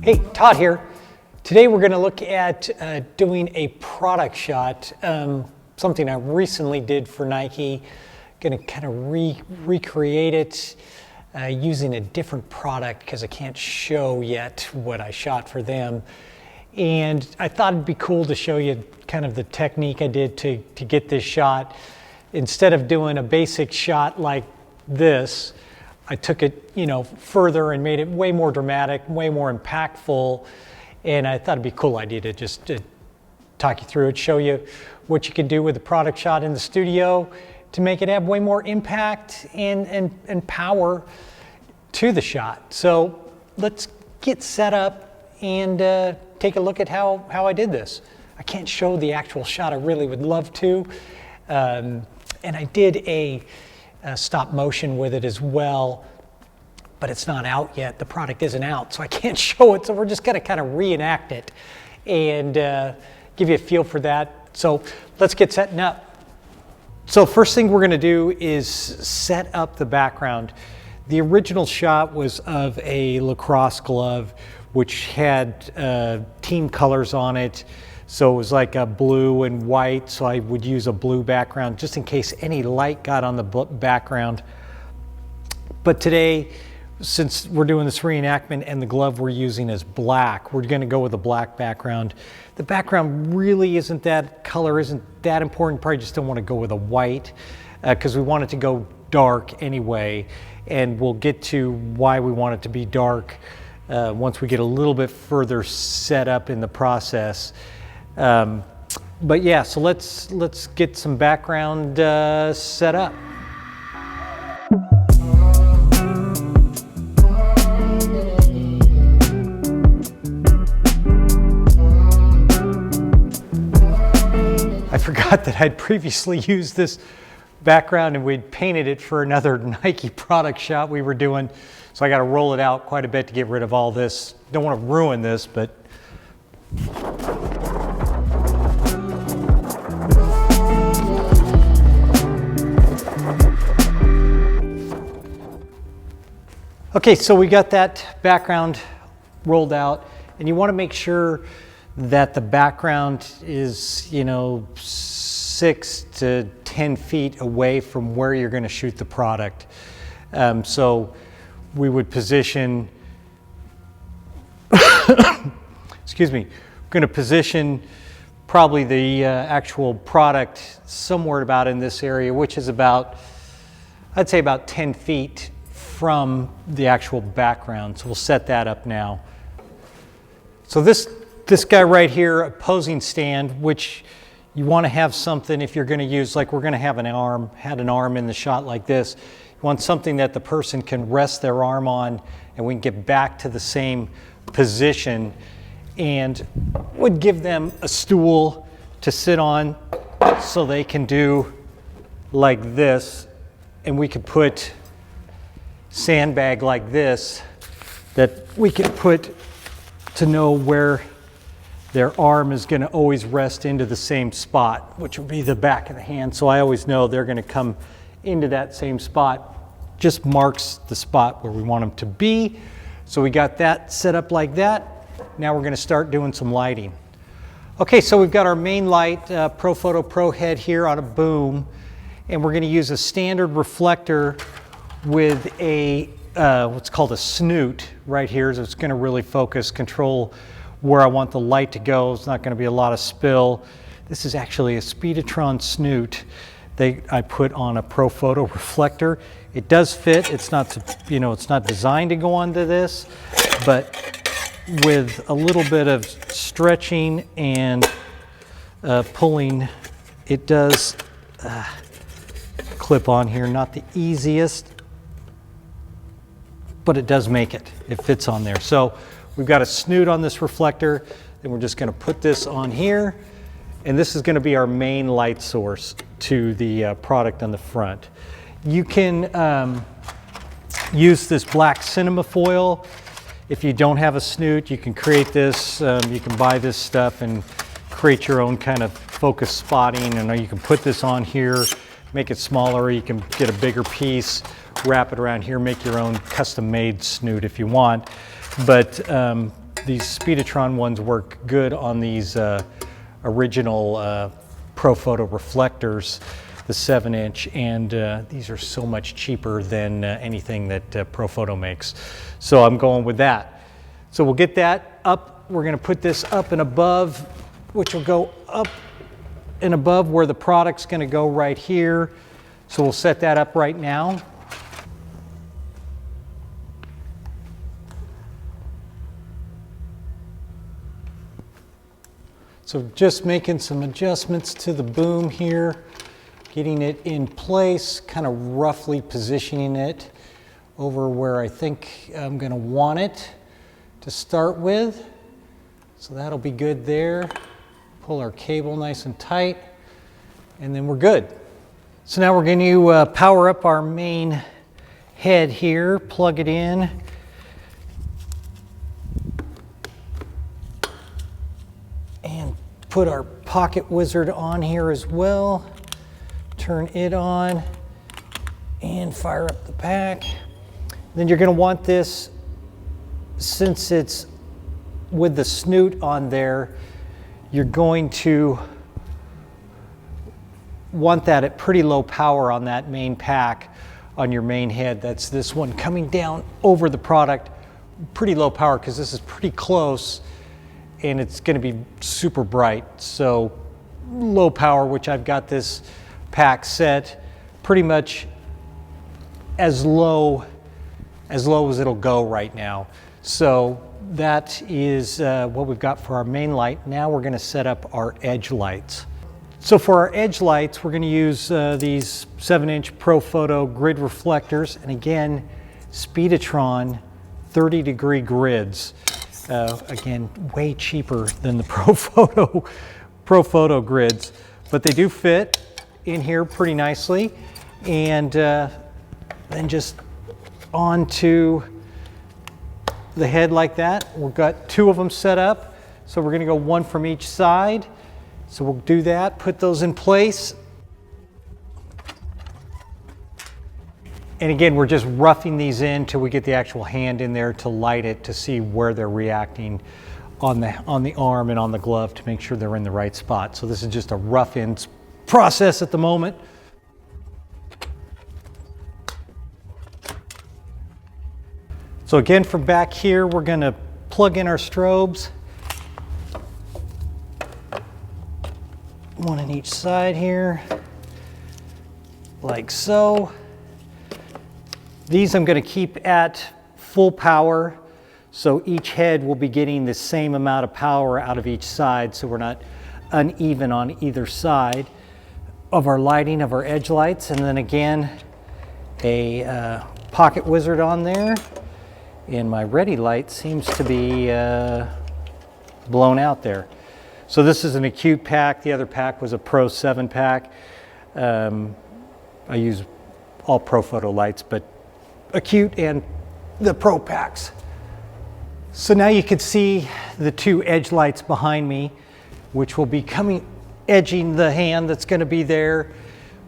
Hey, Todd here. Today we're going to look at doing a product shot, something I recently did for Nike. Going to kind of recreate it using a different product because I can't show yet what I shot for them. And I thought it'd be cool to show you kind of the technique I did to get this shot. Instead of doing a basic shot like this, I took it, further and made it way more dramatic, way more impactful. And I thought it'd be a cool idea to just talk you through it, show you what you can do with the product shot in the studio to make it have way more impact and power to the shot. So let's get set up and take a look at how I did this. I can't show the actual shot. I really would love to. And I did a stop motion with it as well, but it's not out yet. The product isn't out, so I can't show it. So we're just gonna kind of reenact it and give you a feel for that. So let's get setting up. So first thing we're gonna do is set up the background. The original shot was of a lacrosse glove, which had team colors on it. So it was like a blue and white, so I would use a blue background just in case any light got on the background. But today, since we're doing this reenactment and the glove we're using is black, we're gonna go with a black background. The background really isn't that, color isn't that important, probably just don't wanna go with a white because we want it to go dark anyway, and we'll get to why we want it to be dark once we get a little bit further set up in the process. But yeah, so let's get some background set up. I forgot that I'd previously used this background and we'd painted it for another Nike product shot we were doing. So I got to roll it out quite a bit to get rid of all this. Don't want to ruin this, but okay, so we got that background rolled out, and you want to make sure that the background is, 6 to 10 feet away from where you're going to shoot the product. So we would position, excuse me, we're going to position probably the actual product somewhere about in this area, which is about, I'd say about 10 feet from the actual background. So we'll set that up now. So this guy right here, a posing stand, which you want to have something if you're going to use, like we're going to have an arm in the shot like this. You want something that the person can rest their arm on and we can get back to the same position, and would give them a stool to sit on so they can do like this, and we could put sandbag like this that we can put to know where their arm is going to always rest into the same spot, which would be the back of the hand. So I always know they're going to come into that same spot. Just marks the spot where we want them to be. So we got that set up like that. Now we're going to start doing some lighting. Okay, so we've got our main light, Profoto Pro head here on a boom, and we're going to use a standard reflector with a what's called a snoot right here. So it's going to really focus, control where I want the light to go. It's not going to be a lot of spill. This is actually a Speedotron snoot I put on a Profoto reflector. It does fit. It's not, it's not designed to go onto this, but with a little bit of stretching and pulling, it does clip on here. Not the easiest, but it does make it. It fits on there. So we've got a snoot on this reflector, and we're just going to put this on here, and this is going to be our main light source to the product on the front. You can use this black cinema foil. If you don't have a snoot, you can create this. You can buy this stuff and create your own kind of focus spotting, and you can put this on here, make it smaller. You can get a bigger piece, wrap it around here, make your own custom-made snoot if you want. But these Speedotron ones work good on these original Profoto reflectors, the 7-inch, and these are so much cheaper than anything that Profoto makes. So I'm going with that. So we'll get that up. We're going to put this up and above, which will go up and above where the product's going to go right here. So we'll set that up right now. So just making some adjustments to the boom here, getting it in place, kind of roughly positioning it over where I think I'm going to want it to start with. So that'll be good there. Pull our cable nice and tight, and then we're good. So now we're going to power up our main head here, plug it in. And put our PocketWizard on here as well. Turn it on and fire up the pack. Then you're going to want this, since it's with the snoot on there, you're going to want that at pretty low power on that main pack on your main head. That's this one coming down over the product, pretty low power because this is pretty close and it's going to be super bright. So low power, which I've got this pack set pretty much as low as it'll go right now. So that is what we've got for our main light. Now we're going to set up our edge lights. So for our edge lights, we're going to use these 7-inch Profoto grid reflectors, and again, Speedotron 30-degree grids. Again, way cheaper than the Profoto grids, but they do fit in here pretty nicely. And then just onto the head like that. We've got 2 of them set up, so we're going to go 1 from each side. So we'll do that, put those in place. And again, we're just roughing these in till we get the actual hand in there to light it, to see where they're reacting on the arm and on the glove to make sure they're in the right spot. So this is just a rough in process at the moment. So again, from back here, we're going to plug in our strobes. 1 on each side here, like so. These I'm going to keep at full power, so each head will be getting the same amount of power out of each side, so we're not uneven on either side of our lighting of our edge lights. And then again, a PocketWizard on there. And my ready light seems to be blown out there. So this is an Acute pack. The other pack was a Pro 7 pack. I use all Profoto lights, but Acute and the Pro packs. So now you can see the 2 edge lights behind me, which will be edging the hand that's going to be there.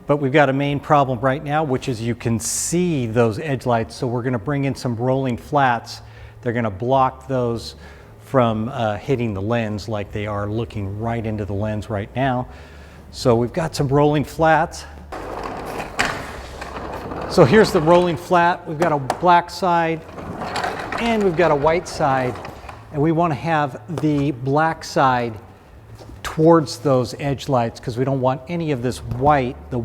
But we've got a main problem right now, which is you can see those edge lights. So we're going to bring in some rolling flats. They're going to block those from hitting the lens like they are looking right into the lens right now. So we've got some rolling flats. So here's the rolling flat. We've got a black side and we've got a white side. And we want to have the black side towards those edge lights because we don't want any of this white, the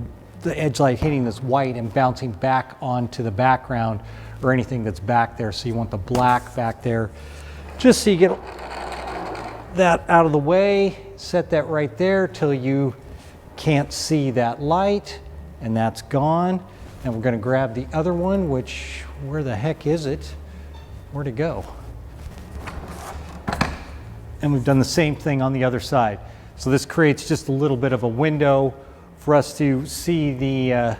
edge light hitting this white and bouncing back onto the background or anything that's back there. So you want the black back there. Just so you get that out of the way, set that right there till you can't see that light, and that's gone. And we're going to grab the other one, which, where the heck is it? Where'd it go? And we've done the same thing on the other side. So this creates just a little bit of a window for us to see the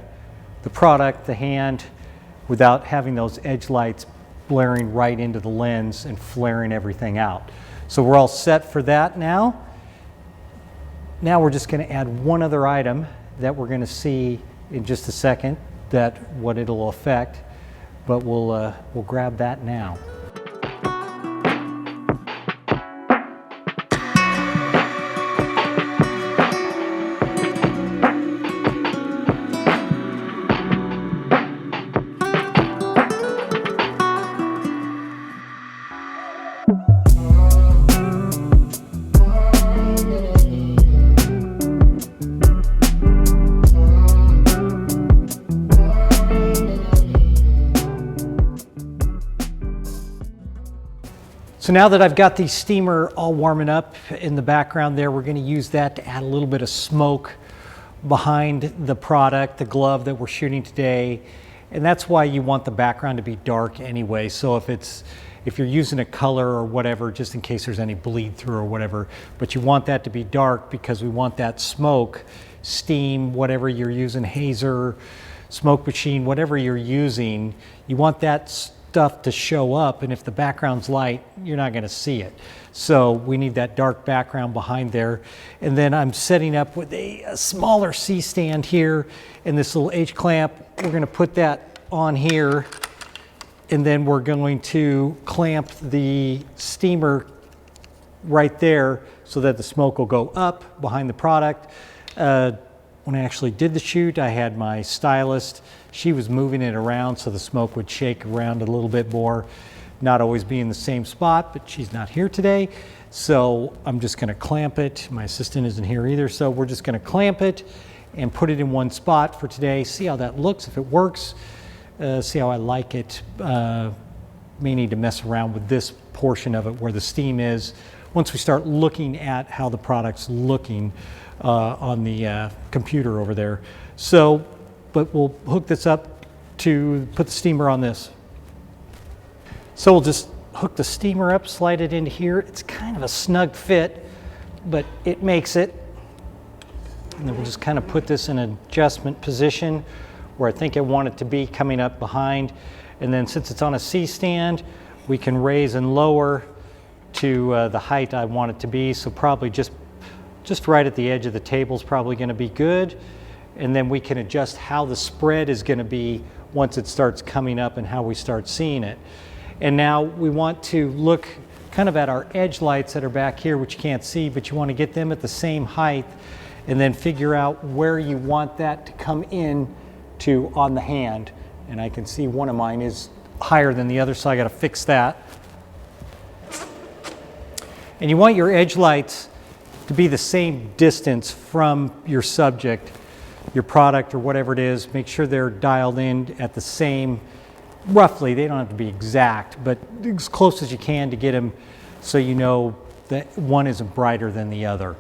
product, the hand, without having those edge lights blaring right into the lens and flaring everything out. So we're all set for that now. Now we're just going to add one other item that we're going to see in just a second, what it'll affect, but we'll grab that now. So now that I've got the steamer all warming up in the background there, we're going to use that to add a little bit of smoke behind the product, the glove that we're shooting today. And that's why you want the background to be dark anyway. So if you're using a color or whatever, just in case there's any bleed through or whatever, but you want that to be dark because we want that smoke, steam, whatever you're using, hazer, smoke machine, whatever you're using, you want that stuff to show up, and if the background's light, you're not going to see it. So we need that dark background behind there. And then I'm setting up with a smaller C-stand here and this little H-clamp. We're going to put that on here, and then we're going to clamp the steamer right there so that the smoke will go up behind the product. When I actually did the shoot, I had my stylist. She was moving it around so the smoke would shake around a little bit more, not always be in the same spot, but she's not here today. So I'm just gonna clamp it. My assistant isn't here either, so we're just gonna clamp it and put it in one spot for today. See how that looks, if it works, see how I like it. May need to mess around with this portion of it where the steam is once we start looking at how the product's looking on the computer over there. So, but we'll hook this up to put the steamer on this. So we'll just hook the steamer up, slide it into here. It's kind of a snug fit, but it makes it. And then we'll just kind of put this in an adjustment position where I think I want it to be coming up behind. And then since it's on a C-stand, we can raise and lower to the height I want it to be. So probably just right at the edge of the table is probably going to be good. And then we can adjust how the spread is going to be once it starts coming up and how we start seeing it. And now we want to look kind of at our edge lights that are back here, which you can't see, but you want to get them at the same height and then figure out where you want that to come in to on the hand. And I can see one of mine is higher than the other, so I got to fix that. And you want your edge lights to be the same distance from your subject, your product or whatever it is. Make sure they're dialed in at the same, roughly, they don't have to be exact, but as close as you can to get them so you know that one isn't brighter than the other.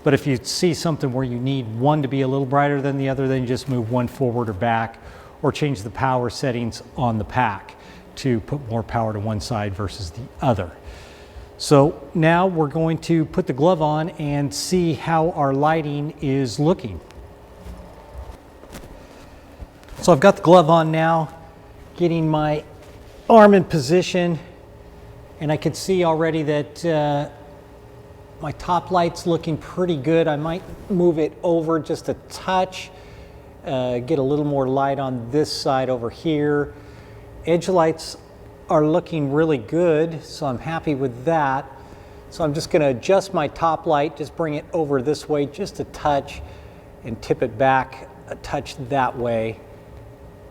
But if you see something where you need one to be a little brighter than the other, then you just move one forward or back, or change the power settings on the pack to put more power to one side versus the other. So now we're going to put the glove on and see how our lighting is looking. So I've got the glove on now, getting my arm in position, and I can see already that my top light's looking pretty good. I might move it over just a touch, get a little more light on this side over here. Edge lights are looking really good, so I'm happy with that. So I'm just going to adjust my top light, just bring it over this way just a touch and tip it back a touch that way.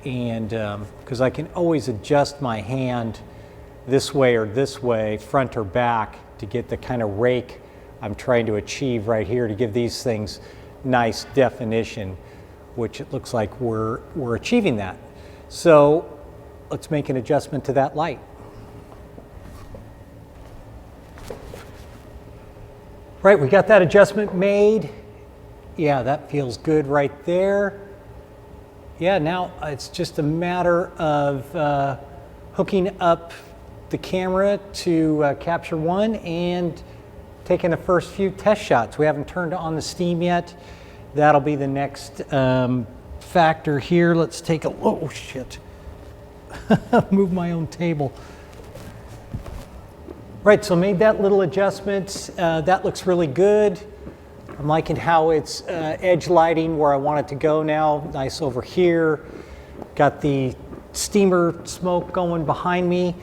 And because I can always adjust my hand this way, front or back, to get the kind of rake I'm trying to achieve right here to give these things nice definition, which it looks like we're achieving that. So let's make an adjustment to that light. Right, we got that adjustment made. Yeah, that feels good right there. Yeah, now it's just a matter of hooking up the camera to CaptureOne and taking the first few test shots. We haven't turned on the steam yet. That'll be the next factor here. Let's take a look. Oh, shit. Move my own table. Right, so made that little adjustment. That looks really good. I'm liking how it's edge lighting where I want it to go now. Nice over here. Got the steamer smoke going behind me.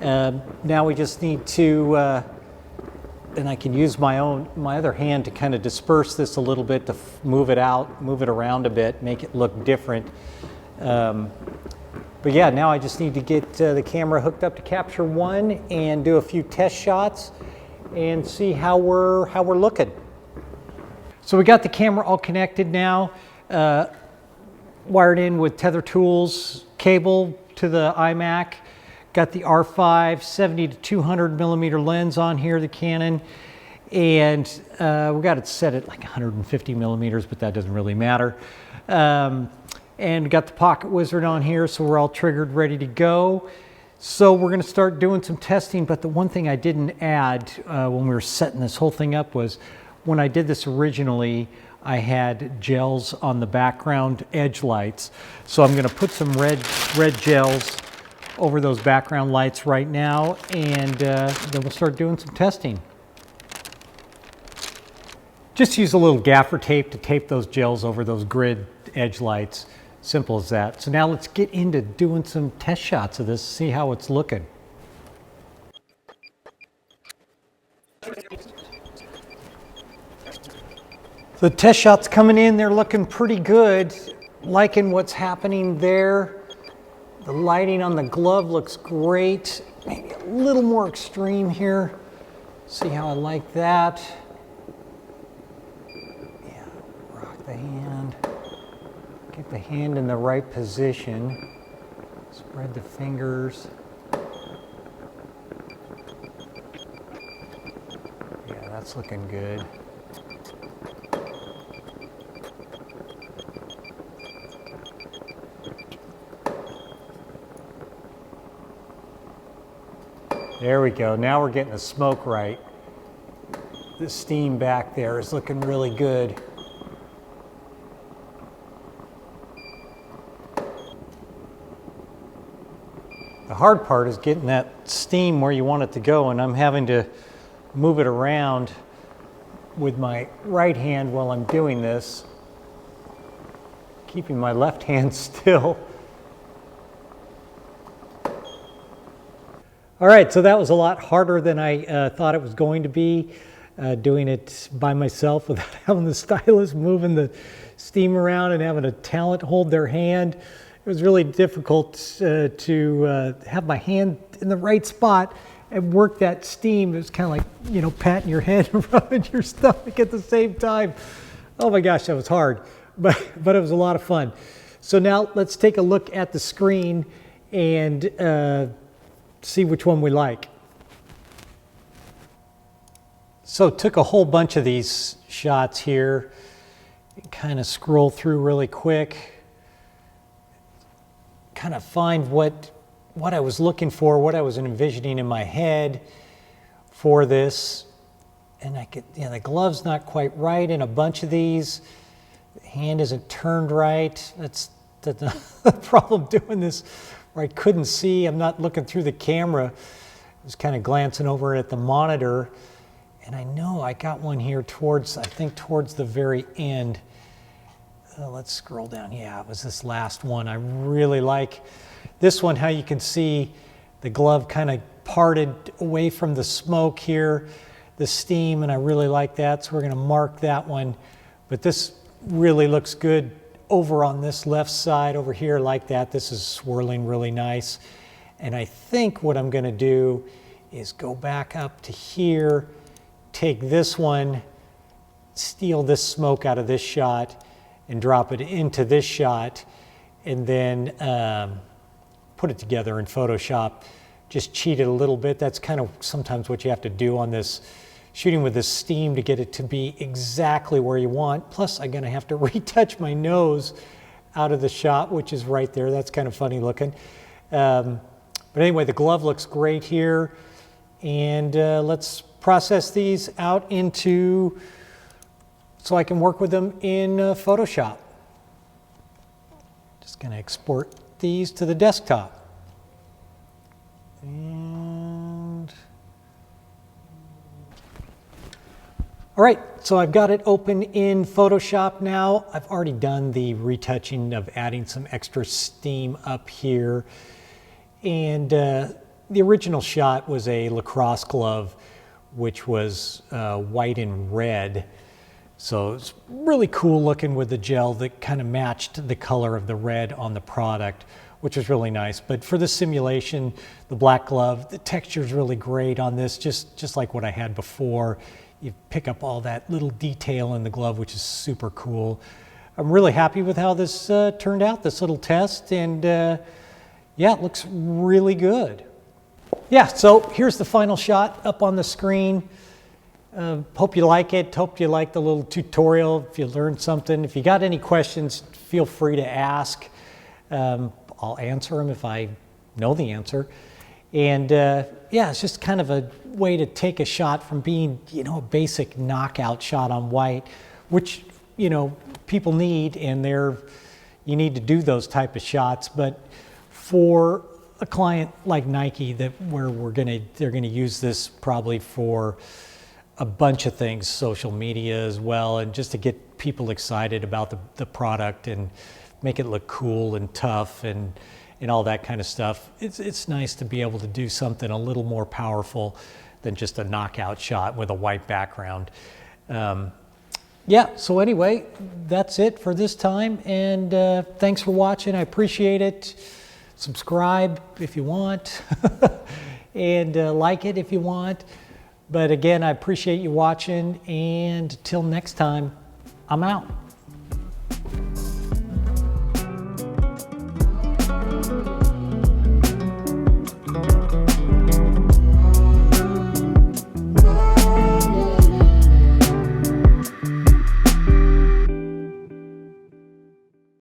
Now we just need to, and I can use my other hand to kind of disperse this a little bit to move it out, move it around a bit, make it look different. But yeah, now I just need to get the camera hooked up to CaptureOne and do a few test shots and see how we're looking. So we got the camera all connected now, wired in with Tether Tools cable to the iMac. got the R5 70 to 200 millimeter lens on here, the Canon. And we got it set at like 150 millimeters, but that doesn't really matter. And got the PocketWizard on here, so we're all triggered, ready to go. So we're gonna start doing some testing, but the one thing I didn't add when we were setting this whole thing up was, when I did this originally, I had gels on the background edge lights. So I'm gonna put some red gels over those background lights right now, and then we'll start doing some testing. Just use a little gaffer tape to tape those gels over those grid edge lights. Simple as that. So now let's get into doing some test shots of this, see how it's looking. The test shots coming in, they're looking pretty good. Liking what's happening there. The lighting on the glove looks great. Maybe a little more extreme here. See how I like that. Yeah, rock the hand. Get the hand in the right position. Spread the fingers. Yeah, that's looking good. There we go. Now we're getting the smoke right. The steam back there is looking really good. The hard part is getting that steam where you want it to go, and I'm having to move it around with my right hand while I'm doing this, keeping my left hand still. All right, so that was a lot harder than I thought it was going to be, doing it by myself without having the stylus moving the steam around and having a talent hold their hand. It was really difficult to have my hand in the right spot and work that steam. It was kind of like, you know, patting your head and rubbing your stomach at the same time. Oh my gosh, that was hard, but it was a lot of fun. So now let's take a look at the screen and see which one we like. So took a whole bunch of these shots here, kind of scroll through really quick, kind of find what I was looking for, what I was envisioning in my head for this. And I could, you know, the glove's not quite right in a bunch of these. The hand isn't turned right. That's the problem doing this, where I couldn't see. I'm not looking through the camera. I was kind of glancing over at the monitor. And I know I got one here towards, I think towards the very end. Let's scroll down. Yeah, it was this last one. I really like this one, how you can see the glove kind of parted away from the smoke here, the steam, and I really like that. So we're going to mark that one. But this really looks good over on this left side over here like that. This is swirling really nice. And I think what I'm going to do is go back up to here, take this one, steal this smoke out of this shot, and drop it into this shot, and then put it together in Photoshop. Just cheat it a little bit. That's kind of sometimes what you have to do on this, shooting with this steam, to get it to be exactly where you want. Plus, I'm gonna have to retouch my nose out of the shot, which is right there. That's kind of funny looking. But anyway, the glove looks great here. And let's process these out into, so I can work with them in Photoshop. Just going to export these to the desktop. And all right, so I've got it open in Photoshop now. I've already done the retouching of adding some extra steam up here. And the original shot was a lacrosse glove, which was white and red. So it's really cool looking with the gel that kind of matched the color of the red on the product, which was really nice. But for the simulation, the black glove, the texture is really great on this, just like what I had before. You pick up all that little detail in the glove, which is super cool. I'm really happy with how this turned out, this little test, and yeah, it looks really good. yeah, so here's the final shot up on the screen. Hope you like it. Hope you like the little tutorial. If you learned something, if you got any questions, feel free to ask. I'll answer them if I know the answer. And yeah, it's just kind of a way to take a shot from being, a basic knockout shot on white, which, people need, and you need to do those type of shots. But for a client like Nike, where they're gonna use this probably for a bunch of things, social media as well, and just to get people excited about the product and make it look cool and tough and all that kind of stuff. It's nice to be able to do something a little more powerful than just a knockout shot with a white background. Yeah, so anyway, that's it for this time, and thanks for watching. I appreciate it. Subscribe if you want, and like it if you want. But again, I appreciate you watching, and until next time, I'm out.